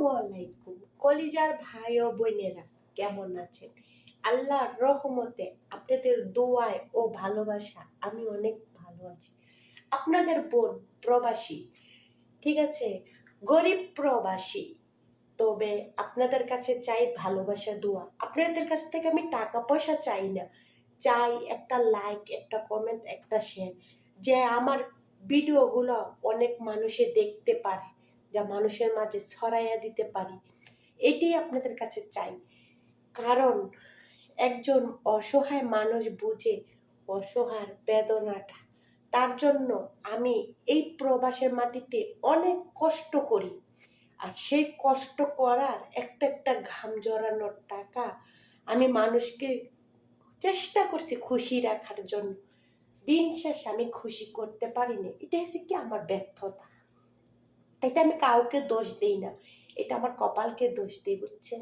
আলাইকুম কলিজার ভাই ও বোনেরা, কেমন আছেন? আল্লাহর রহমতে আপনাদের দোয়ায় ও ভালোবাসা আমি অনেক ভালো আছি। আপনাদের বোন প্রবাসী, ঠিক আছে, গরিব প্রবাসী। তবে আপনাদের কাছে চাই ভালোবাসা, দোয়া। আপনাদের কাছ থেকে আমি টাকা পয়সা চাই না, চাই একটা লাইক, একটা কমেন্ট, একটা শেয়ার, যে আমার ভিডিওগুলো অনেক মানুষে দেখতে পারে, যা মানুষের মাঝে ছড়াইয়া দিতে পারি। এটাই আপনাদের কাছে চাই। কারণ একজন অসহায় মানুষ বুঝে অসহায় বেদনাটা। তার জন্য আমি এই প্রবাসের মাটিতে অনেক কষ্ট করি। আর সেই কষ্ট করার একটা একটা ঘাম জড়ানোর টাকা আমি মানুষকে চেষ্টা করছি খুশি রাখার জন্য। দিন শেষে আমি খুশি করতে পারিনি, এটা হচ্ছে কি আমার ব্যর্থতা। এটা আমি কাউকে দোষ দিই না, এটা আমার কপালকে দোষ দিই, বুঝছেন?